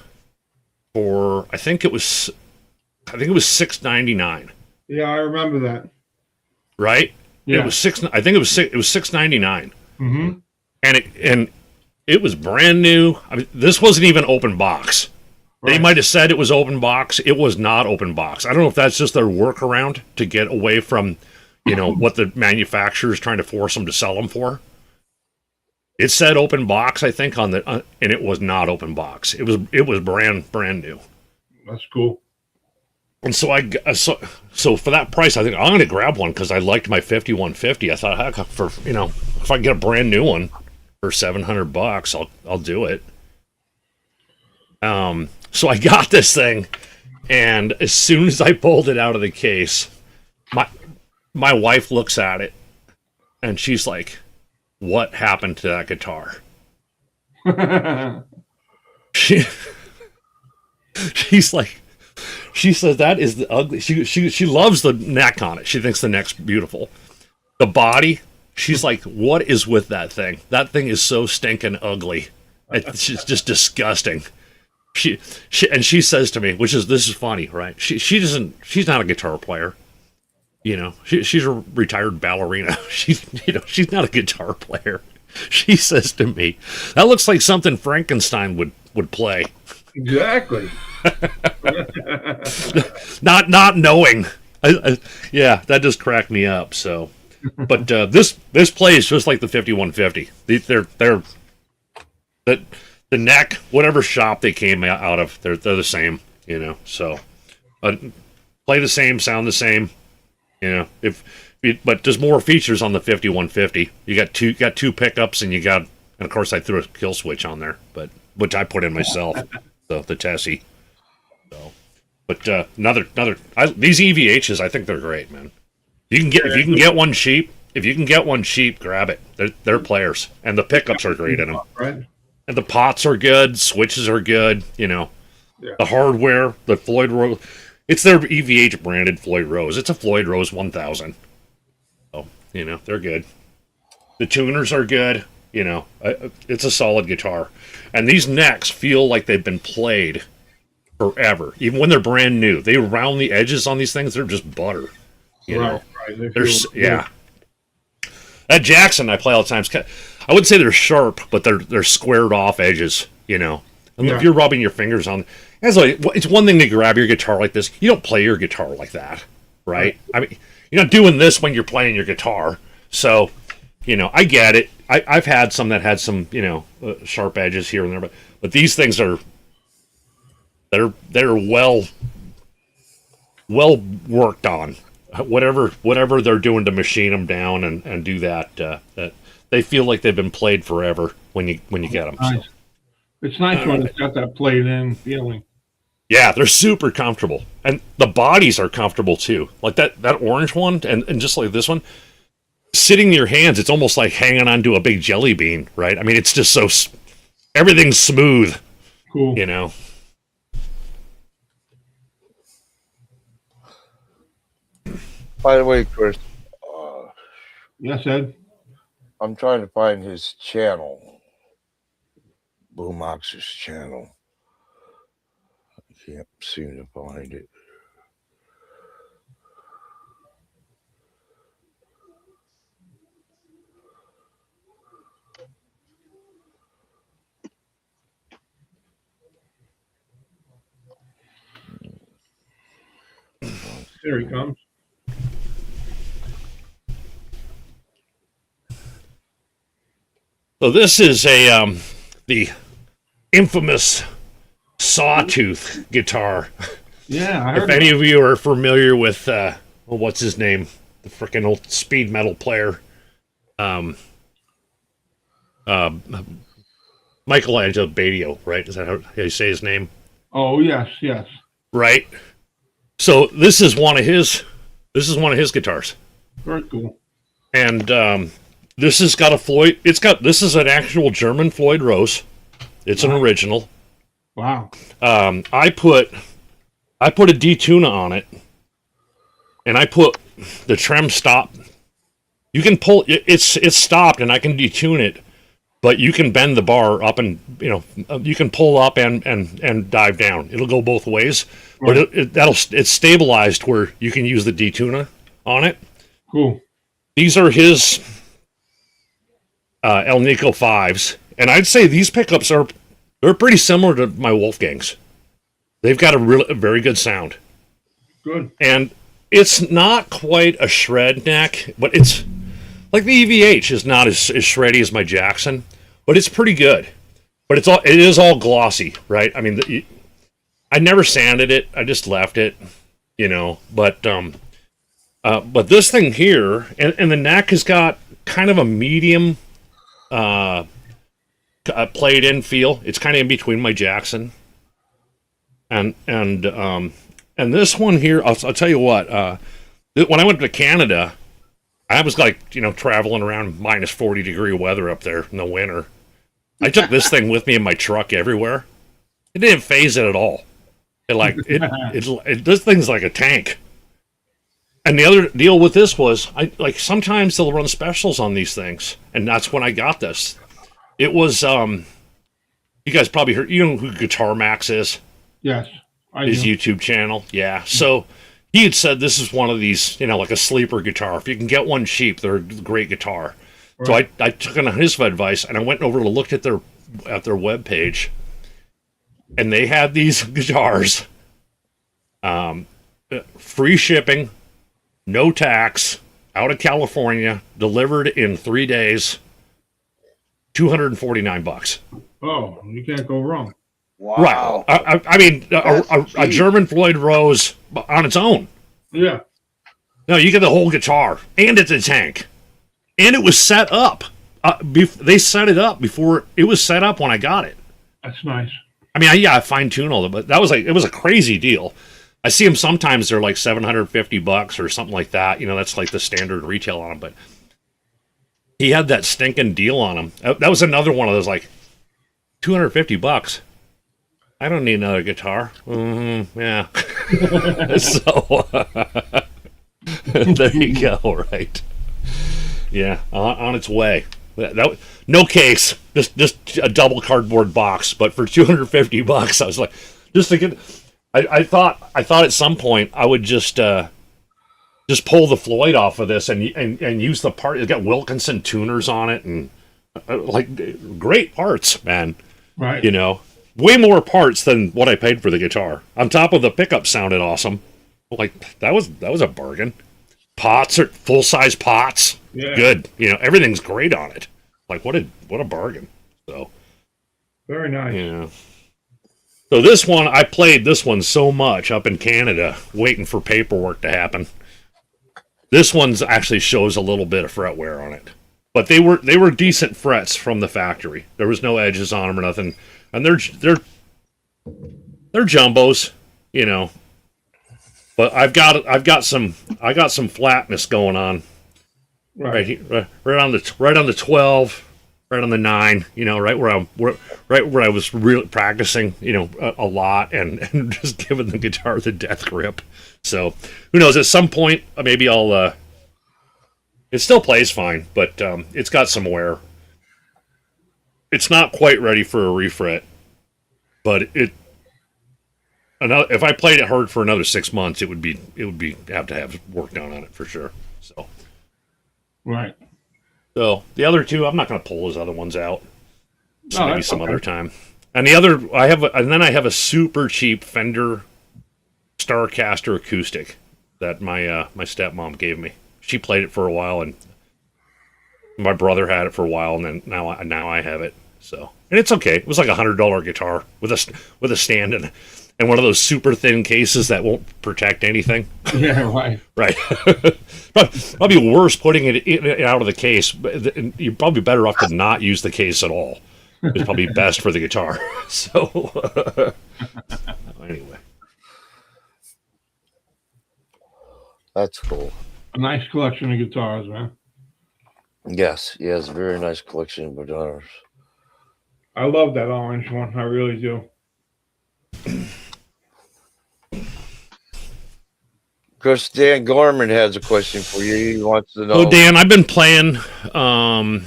for I think it was $6.99. Yeah, I remember that. Right? Yeah. It was six. I think it was $6.99. Mm-hmm. And it was brand new. I mean, this wasn't even open box. They Right. might have said it was open box. It was not open box. I don't know if that's just their workaround to get away from, what the manufacturer is trying to force them to sell them for. It said open box, I think, on the, and it was not open box. It was brand new. That's cool. And so so for that price, I think I'm going to grab one because I liked my 5150. I thought, heck, if I can get a brand new one for $700, I'll do it. So I got this thing, and as soon as I pulled it out of the case, my wife looks at it, and she's like, "What happened to that guitar?" She's like, she says that is the ugly. She loves the neck on it. She thinks the neck's beautiful. The body, she's like, "What is with that thing? That thing is so stinking ugly. It's just disgusting." She says to me, this is funny, right? She's not a guitar player. She's a retired ballerina. She's not a guitar player. She says to me, "That looks like something Frankenstein would play." Exactly. not knowing. Yeah, that just cracked me up. So, but this plays just like the 5150. They're the neck, whatever shop they came out of, they're the same. So play the same, sound the same. But there's more features on the 5150. You got two pickups, and of course I threw a kill switch on there, but which I put in myself. So the Tessie. So, but these EVHs, I think they're great, man. If you can get one cheap, grab it. They're players, and the pickups are great in them. Right. And the pots are good, switches are good. The hardware, the Floyd Rose. It's their EVH branded Floyd Rose. It's a Floyd Rose 1000. So, they're good. The tuners are good. It's a solid guitar. And these necks feel like they've been played forever. Even when they're brand new. They round the edges on these things, they're just butter. Right. Yeah. That Jackson I play all the time. I wouldn't say they're sharp, but they're squared off edges, And if you're rubbing your fingers on, it's one thing to grab your guitar like this. You don't play your guitar like that, right? I mean, you're not doing this when you're playing your guitar. So, I get it. I've had some that had some, sharp edges here and there, but these things they're well worked on. Whatever they're doing to machine them down and do that, they feel like they've been played forever when you get them. Nice. So. It's nice when it's got that played in feeling. Yeah, they're super comfortable, and the bodies are comfortable too. Like that orange one, and just like this one, sitting in your hands, it's almost like hanging onto a big jelly bean, right? I mean, it's just so everything's smooth. Cool. By the way, Chris, Yes, Ed. I'm trying to find his channel, Bluemawks' channel. I can't seem to find it. There he comes. So this is the infamous Sawtooth guitar. Yeah, I heard If any of you are familiar with what's his name, the frickin' old speed metal player, Michelangelo Badio, right? Is that how you say his name? Oh, yes, yes. Right. So this is one of his. This is one of his guitars, Very cool. and this has got a Floyd. This is an actual German Floyd Rose. It's an original. Wow. I put a detuna on it, and I put the trem stop. You can pull it's stopped, and I can detune it, but you can bend the bar up, and you can pull up and dive down. It'll go both ways, but it's stabilized where you can use the detuna on it. Cool. These are his El Nico 5s, and I'd say these pickups they're pretty similar to my Wolfgangs. They've got a very good sound. Good. And it's not quite a shred neck, but it's like the EVH is not as shreddy as my Jackson, but it's pretty good. But it is all glossy, right? I mean, I never sanded it. I just left it, But this thing here, and the neck has got kind of a medium played in feel. It's kind of in between my Jackson and this one here. I'll tell you what. When I went to Canada, I was traveling around minus 40-degree weather up there in the winter. I took this thing with me in my truck everywhere. It didn't phase it at all. This thing's like a tank. And the other deal with this was, sometimes they'll run specials on these things, and that's when I got this. It was you guys probably heard. You know who Guitar Max is? Yes. His YouTube channel. Yeah. So he had said this is one of these, like a sleeper guitar. If you can get one cheap, they're a great guitar. Right. So I took on his advice, and I went over to look at their webpage, and they had these guitars, free shipping, no tax, out of California, delivered in 3 days, $249. Oh, you can't go wrong. Wow. Right. I mean, a German Floyd Rose on its own. Yeah. No, you get the whole guitar, and it's a tank, and it was set up. They set it up before it was set up when I got it. That's nice. I mean, I fine-tuned all of it, but it was a crazy deal. I see them sometimes; they're like $750 or something like that. That's like the standard retail on them. But he had that stinking deal on them. That was another one of those $250. I don't need another guitar. Yeah. So there you go. Right. Yeah, on its way. No case, just a double cardboard box. But for $250, I was like, just to get. I thought at some point I would just pull the Floyd off of this and use the part. It's got Wilkinson tuners on it and great parts, man. Right. Way more parts than what I paid for the guitar. On top of the pickup sounded awesome. That was a bargain. Pots are full size pots. Yeah. Good. Everything's great on it. What a bargain. So Very nice. yeah. So this one, I played this one so much up in Canada, waiting for paperwork to happen. This one's actually shows a little bit of fret wear on it, but they were decent frets from the factory. There was no edges on them or nothing, and they're jumbos, But I got some flatness going on right here, right on the 12. Right on the 9, right where I was really practicing, a lot and just giving the guitar the death grip. So who knows? At some point, maybe I'll. It still plays fine, but it's got some wear. It's not quite ready for a refret, but if I played it hard for another 6 months, it would have to have work done on it for sure. So. Right. So the other two, I'm not going to pull those other ones out. So maybe some okay. other time. And the other, I have a super cheap Fender Starcaster acoustic that my stepmom gave me. She played it for a while, and my brother had it for a while, and then now I have it. So, and it's okay. It was like $100 guitar with a stand and one of those super thin cases that won't protect anything. Yeah, right. Right. Probably worse putting it out of the case. But you're probably better off to not use the case at all. is probably best for the guitar. So anyway, That's cool. A nice collection of guitars, man. Yes, he has a very nice collection of guitars. I love that orange one. I really do. Chris, Dan Gorman has a question for you. He wants to know. oh Dan, I've been playing. I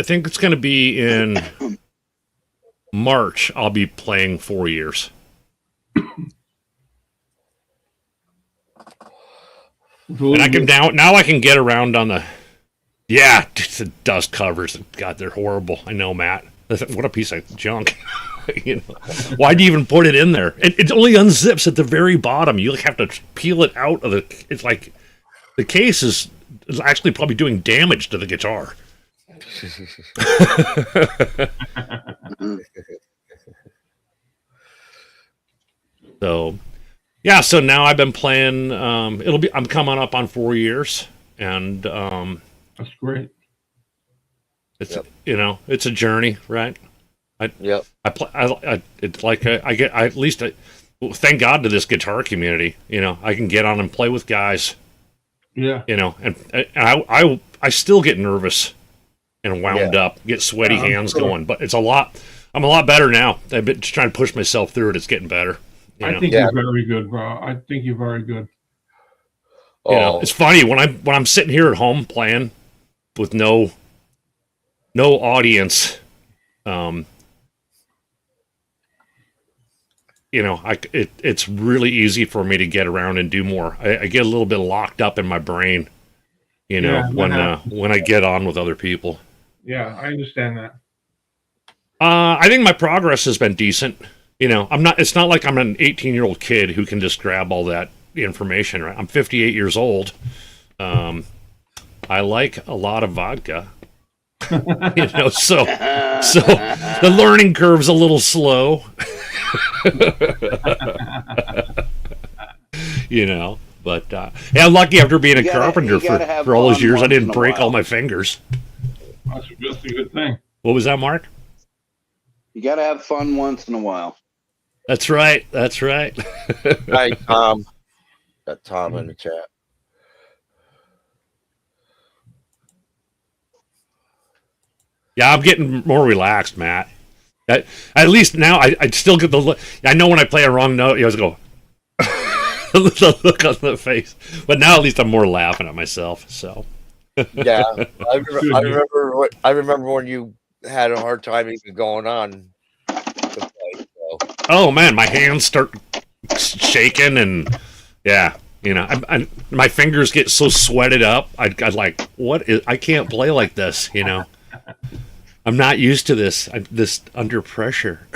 think it's going to be in March. I'll be playing 4 years. And I can now I can get around on the the dust covers. God, they're horrible. I know, Matt. What a piece of junk. You know, why do you even put it in there? It only unzips at the very bottom. You have to peel it out of the. It's like the case is actually probably doing damage to the guitar. So, yeah. So now I've been playing. I'm coming up on 4 years, and That's great. it's it's a journey, right? Yep. It's like thank God to this guitar community. I can get on and play with guys. Yeah. And I still get nervous and wound up, get sweaty hands going, but it's a lot. I'm a lot better now. I've been just trying to push myself through it. It's getting better. I think you're very good, bro. I think you're very good. It's funny when I'm sitting here at home playing with no audience. It's really easy for me to get around and do more. I get a little bit locked up in my brain, when I get on with other people. Yeah, I understand that. I think my progress has been decent. It's not like I'm an 18-year-old kid who can just grab all that information, right? I'm 58 years old. I like a lot of vodka. So the learning curve's a little slow. But I'm lucky after being a carpenter for all those years. I didn't break all my fingers. That's a good thing. What was that, Mark? You got to have fun once in a while. That's right. Hi, Tom. Got Tom in the chat. Yeah, I'm getting more relaxed, Matt. At least now, I still get the look. I know when I play a wrong note, you always go, the look on the face. But now at least I'm more laughing at myself. So. Yeah, I remember when you had a hard time even going on to play. So. Oh man, my hands start shaking, and my fingers get so sweated up. I like, I can't play like this. I'm not used to this. This under pressure.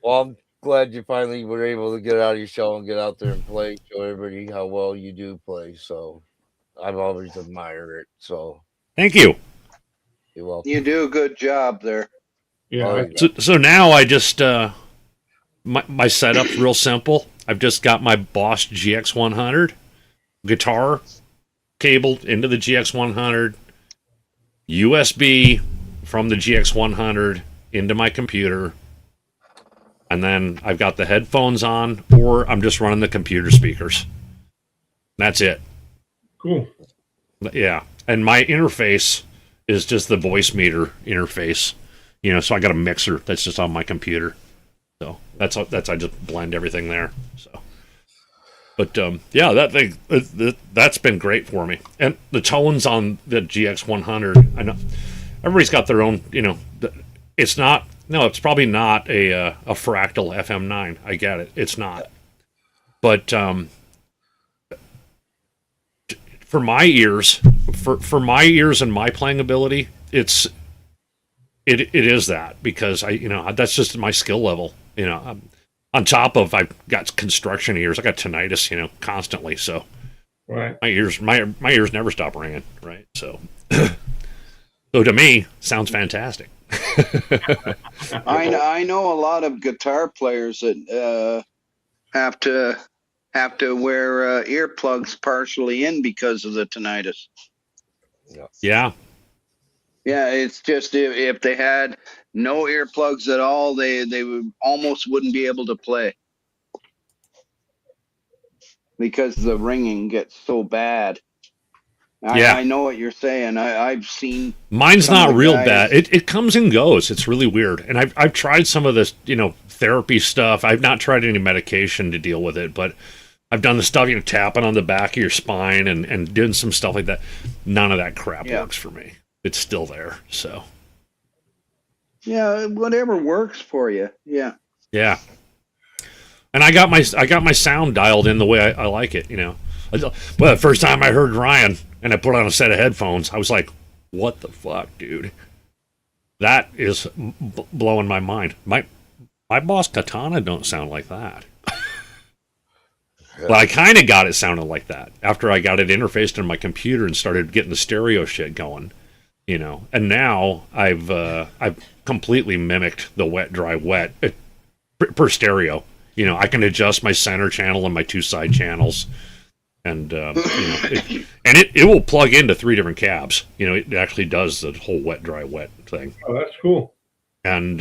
Well, I'm glad you finally were able to get out of your shell and get out there and play. Show everybody how well you do play. So I've always admired it. So thank you. You're welcome. You do a good job there. Yeah. So now I just my setup's real simple. I've just got my Boss GX100 guitar cabled into the GX100. USB from the GX100 into my computer, and then I've got the headphones on, or I'm just running the computer speakers. That's it. Cool. Yeah, and my interface is just the voice meter interface. So I got a mixer that's just on my computer. So that's I just blend everything there. So. But that thing that's been great for me, and the tones on the GX100. I know everybody's got their own. It's not. No, it's probably not a Fractal FM9. I get it. It's not. But for my ears, for my ears and my playing ability, it is that, because that's just my skill level. On top of, I've got construction ears. I got tinnitus, constantly. So right. my ears never stop ringing. Right. So, so to me, sounds fantastic. I know a lot of guitar players that have to wear earplugs partially in because of the tinnitus. Yeah. Yeah, it's just if they had no earplugs at all, they would almost wouldn't be able to play because the ringing gets so bad. Yeah. I know what you're saying. I've seen Mine's some of not the real guys- bad. It comes and goes. It's really weird. And I've tried some of this, therapy stuff. I've not tried any medication to deal with it, but I've done the stuff, tapping on the back of your spine and doing some stuff like that. None of that crap works for me. It's still there. So Yeah, whatever works for you. Yeah. yeah. And I got my sound dialed in the way I like it, Well, the first time I heard Ryan and I put on a set of headphones, I was like, what the fuck, dude? That is blowing my mind. My Boss Katana don't sound like that. But I kind of got it sounding like that after I got it interfaced in my computer and started getting the stereo shit going, And now I've completely mimicked the wet, dry, wet per stereo. I can adjust my center channel and my two side channels, and it will plug into 3 different cabs. It actually does the whole wet, dry, wet thing. Oh, that's cool. And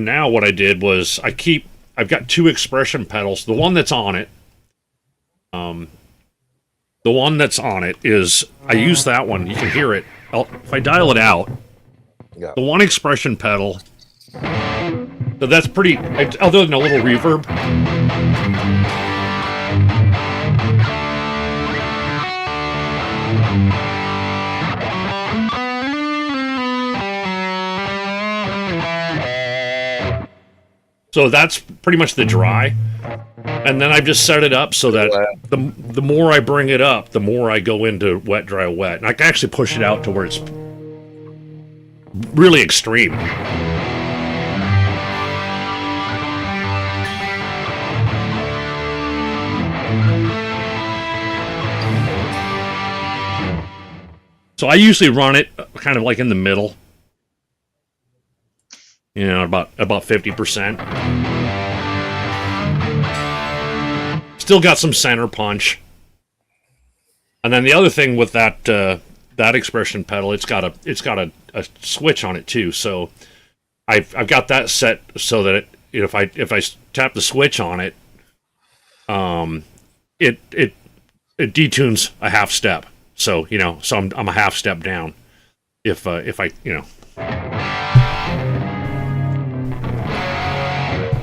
now what I did was I've got 2 expression pedals. The one that's on it, is I use that one. You can hear it. If I dial it out, the one expression pedal. So that's pretty, other than a little reverb. So that's pretty much the dry. And then I've just set it up so that the more I bring it up, the more I go into wet, dry, wet. And I can actually push it out to where it's really extreme. So I usually run it kind of like in the middle. About 50%. Still got some center punch. And then the other thing with that expression pedal, it's got a switch on it too. So I've got that set so that if I tap the switch on it, it detunes a half step. So so I'm a half step down. If I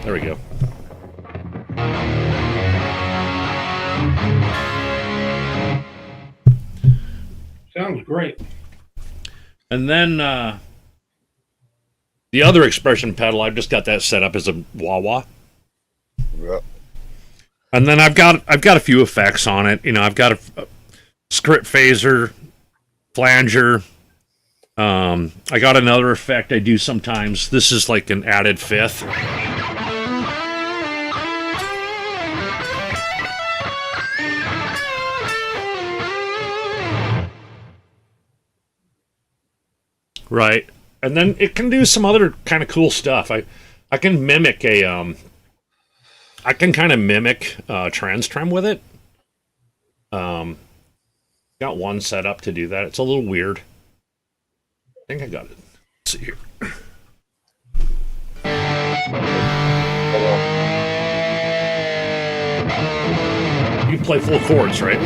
there we go. Sounds great. And then the other expression pedal, I've just got that set up as a wah-wah. Yeah. And then I've got a few effects on it. I've got a script phaser, flanger. I got another effect I do sometimes. This is like an added fifth. Right. And then it can do some other kind of cool stuff. I can mimic I can kind of mimic trans trem with it. Got one set up to do that. It's a little weird. I think I got it. Let's see here. You can play full chords, right?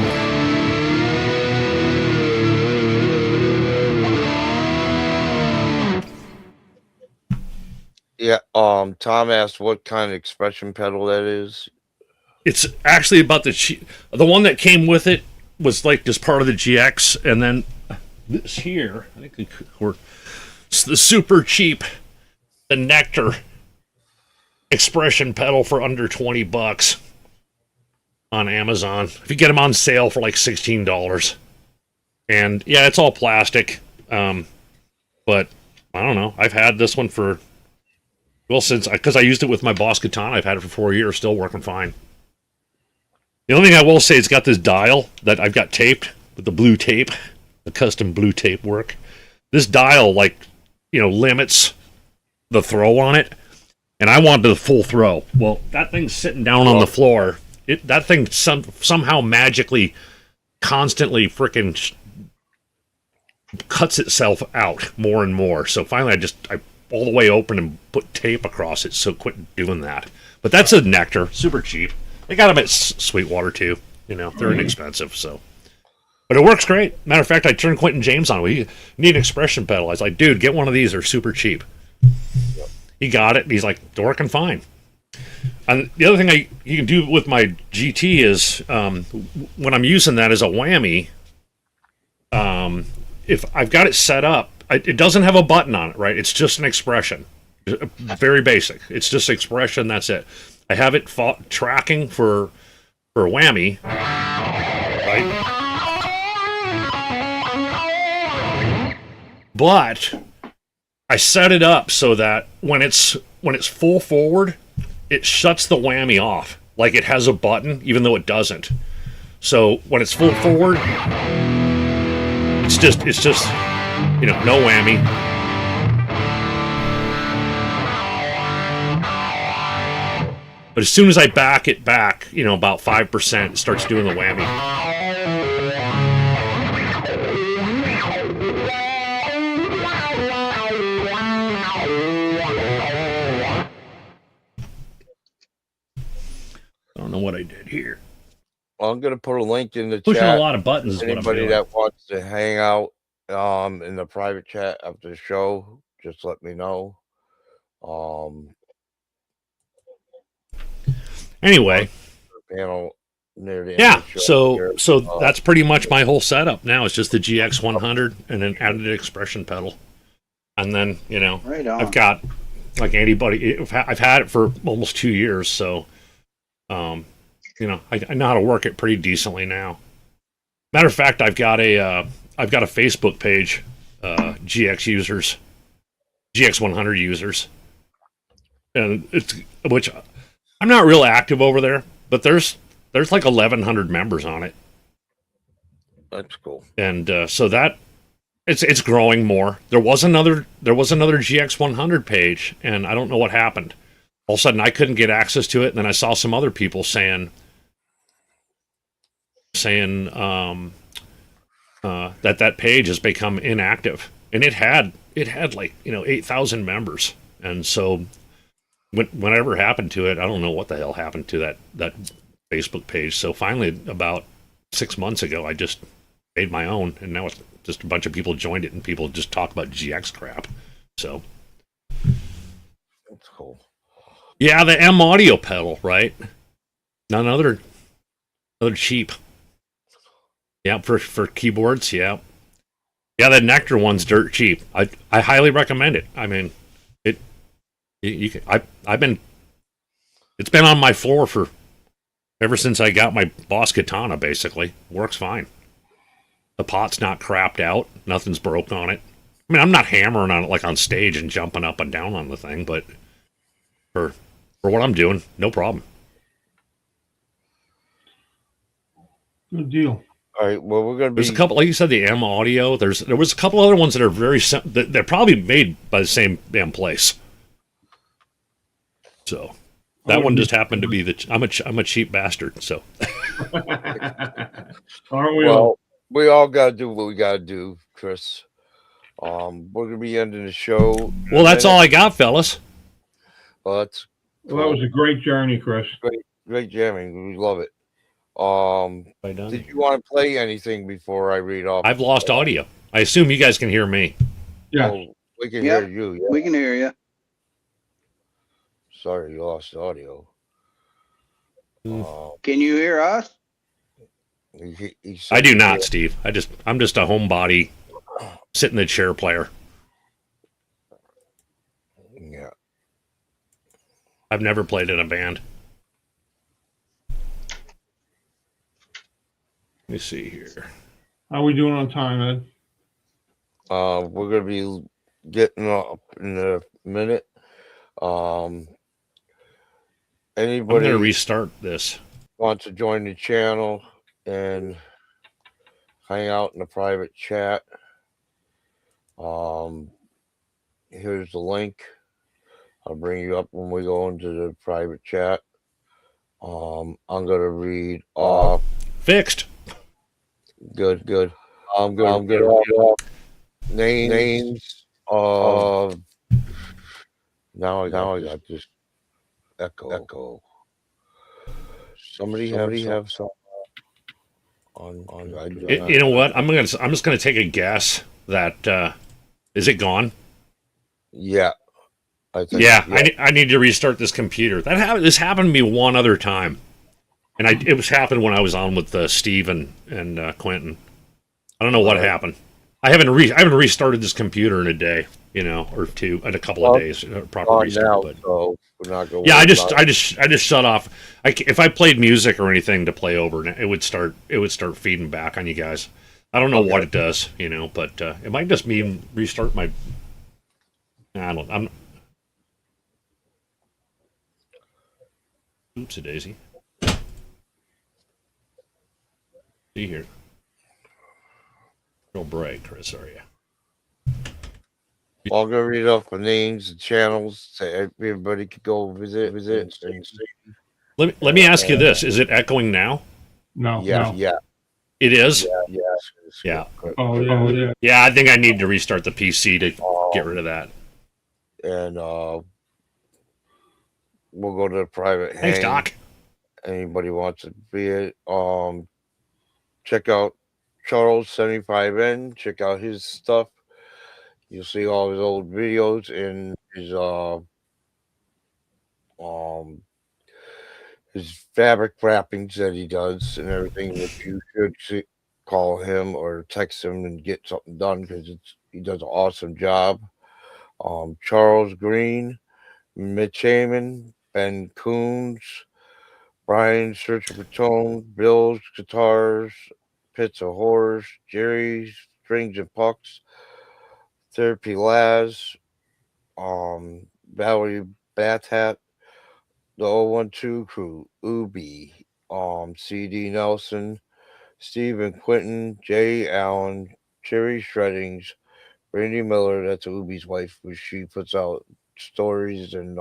Yeah. Tom asked what kind of expression pedal that is. It's actually about the one that came with it was like just part of the GX, and then this here, I think it's the super cheap, the Nectar expression pedal for under $20 on Amazon. If you get them on sale for like $16, and yeah, it's all plastic. But I don't know. I've had this one for because I used it with my Boss Katana. I've had it for 4 years, still working fine. The only thing I will say, it's got this dial that I've got taped with the blue tape, the custom blue tape work. This dial, limits the throw on it, and I wanted the full throw. Well, that thing's sitting down on the floor. That thing somehow magically, constantly freaking cuts itself out more and more. So finally, I all the way open and put tape across it. So quit doing that. But that's a nectar, super cheap. They got them at Sweetwater too. You know, they're inexpensive. So, but it works great. Matter of fact, I turned Quentin James on. We need an expression pedal. I was like, dude, get one of these. They're super cheap. He got it. And he's like, they're working fine. And the other thing you can do with my GT is when I'm using that as a whammy. If I've got it set up, it doesn't have a button on it, right? It's just an expression. Very basic. It's just expression, that's it. I have it tracking for whammy, right? But I set it up so that when it's full forward, it shuts the whammy off. Like it has a button, even though it doesn't. So when it's full forward, it's just no whammy. But as soon as I back it back, about 5%, it starts doing the whammy. I don't know what I did here. Well, I'm gonna put a link in the Pushing chat. a lot of buttons is what I'm Anybody doing. that wants to hang out in the private chat after the show, just let me know. Anyway, panel near the end of the show so here. that's pretty much my whole setup now. It's just the GX100 and an added expression pedal, and then Right on. I've got like anybody. I've had it for almost 2 years, so I know how to work it pretty decently now. Matter of fact, I've got a Facebook page, GX100 users, and which I'm not real active over there, but there's like 1,100 members on it. That's cool. And so that it's growing more. There was another GX100 page, and I don't know what happened. All of a sudden, I couldn't get access to it, and then I saw some other people saying that page has become inactive, and it had like 8,000 members, and so whatever happened to it, I don't know what the hell happened to that Facebook page. So finally, about 6 months ago, I just made my own, and now it's just a bunch of people joined it, and people just talk about GX crap. So That's cool. yeah, the M audio pedal, right? Another cheap. Yeah, for keyboards, yeah. Yeah, the Nectar one's dirt cheap. I highly recommend it. I mean, it's been on my floor for ever since I got my Boss Katana, basically. Works fine. The pot's not crapped out. Nothing's broke on it. I mean, I'm not hammering on it like on stage and jumping up and down on the thing, but for what I'm doing, no problem. Good deal. All right. Well, we're gonna be. There's a couple, like you said, the M Audio. There was a couple other ones that are very they're probably made by the same damn place. So that one just happened to be I'm a cheap bastard. So Aren't we all? Well, we all gotta do what we gotta do, Chris. We're gonna be ending the show. well, that's all I got, fellas. Well, that's Well, that was a great journey, Chris. great jamming. We love it. Right down Did there. you want to play anything before I read off? I've lost audio. I assume you guys can hear me. Yes. Oh, we can Yep. hear you. Yeah. We can hear you. Sorry, you lost audio. Can you hear us? He said I do he not, did. Steve. I'm just a homebody, sit in the chair player. Yeah. I've never played in a band. Let me see here. How we doing on time, Ed? We're gonna be getting up in a minute. I'm Anybody gonna restart this. wants to join the channel and hang out in the private chat, here's the link. I'll bring you up when we go into the private chat. I'm gonna read off. Fixed. Good. I'm gonna read off names of. Now I got this echo. Somebody have some on. I do not. You know what? I'm just gonna take a guess that is it gone? Yeah. I think, Yeah, I need to restart this computer. This happened to me one other time, and it was happened when I was on with Steve and Quentin. I don't know what happened. I haven't restarted this computer in a day, or two, in a couple of days. Proper on restart, now, but so we're not going. yeah, I just shut off. If I played music or anything to play over, it would start feeding back on you guys. I don't know what it does, but it might just mean restart my. I'm. Oopsie daisy. See here. Real bright, Chris, are you? I'm gonna read off the names and channels so everybody could go visit. Let me ask you this: is it echoing now? No. Yeah, No. yeah, It is. yeah. Oh yeah. Yeah, I think I need to restart the PC to get rid of that. And we'll go to the private Thanks, hang. Doc. Anybody wants to be it? Check out Charles 75N. Check out his stuff. You'll see all his old videos and his fabric wrappings that he does and everything that you should call him or text him and get something done because he does an awesome job. Charles Green, Mitch Heyman, Ben Coons, Brian Searching for Tone, Bill's Guitars, Pits of Horrors, Jerry's Strings and Pucks, Therapy Laz, Valerie Batat, the 012 Crew, Ubi, CD Nelson, Stephen Quinton, Jay Allen, Cherry Shreddings, Brandy Miller, that's Ubi's wife, which she puts out stories and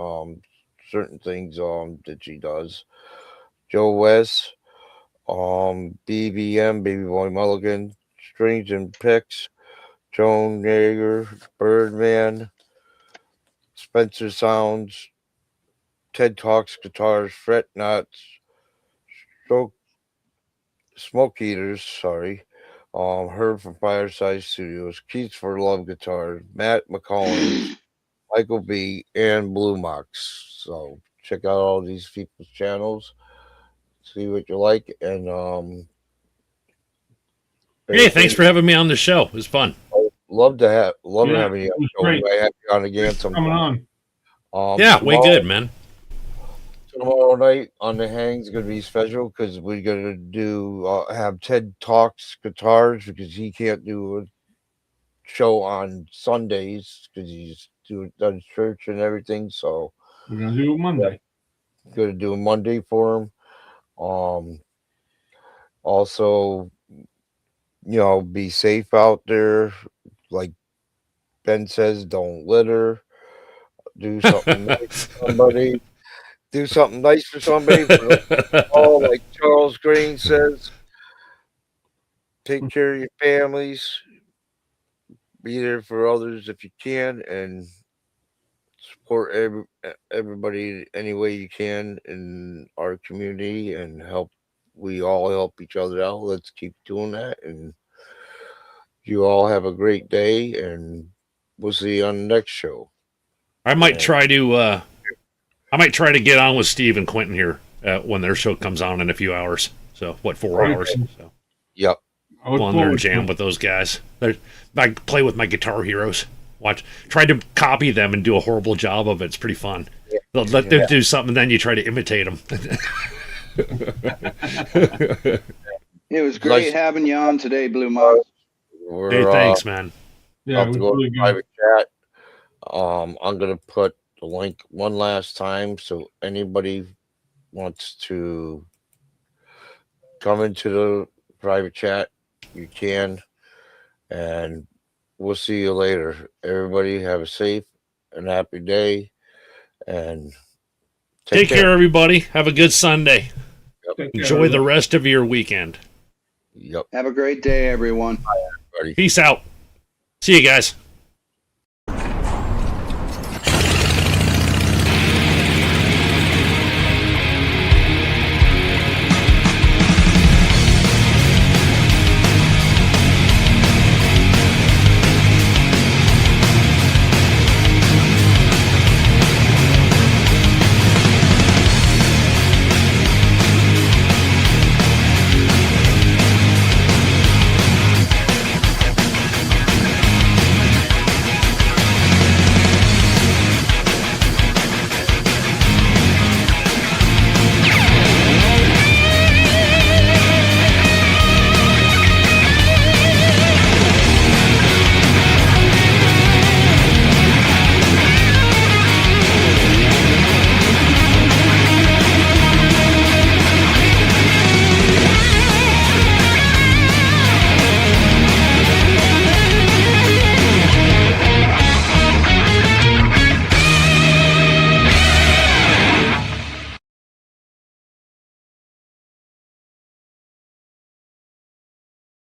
certain things that she does. Joe West, BBM, Baby Boy Mulligan, Strings and Picks, Joan Yeager, Birdman, Spencer Sounds, Ted Talks Guitars, Fret Knots, Smoke Eaters, sorry. Herb from Fireside Studios, Keats for Love Guitars, Matt McCollum, Michael B, and Bluemawks. So check out all these people's channels, see what you like, and Hey, thanks for having me on the show. It was fun. love Yeah, having you. it was On. great. I have you on again Coming sometime. on. Yeah, way good, man. Tomorrow night on the hang's gonna be special because we're gonna do have Ted Talks Guitars because he can't do a show on Sundays because he's does church and everything. So We're gonna do it Monday. gonna do a Monday for him. Also, be safe out there. Like Ben says, don't litter. Do something nice for somebody. Do something nice for somebody. Like Charles Green says, take care of your families. Be there for others if you can, and support everybody any way you can in our community and help. We all help each other out. Let's keep doing that, and you all have a great day, and we'll see you on the next show. I might try to get on with Steve and Quentin here when their show comes on in a few hours. So 4 hours? So Yep. I look go on there and forward to jam it. with those guys. I play with my guitar heroes. Try to copy them and do a horrible job of it. It's pretty fun. Yeah. They'll let them do something, then you try to imitate them. It was great Nice. having you on today, Blue Mox. We're Hey, thanks, man. Yeah, it about was to go really to good. private chat. I'm gonna put the link one last time so anybody wants to come into the private chat, you can, and we'll see you later. Everybody have a safe and happy day, and Take care, everybody. Have a good Sunday. Take care, Enjoy the rest of your weekend. Yep. Have a great day, everyone. Everybody. Peace out. See you guys.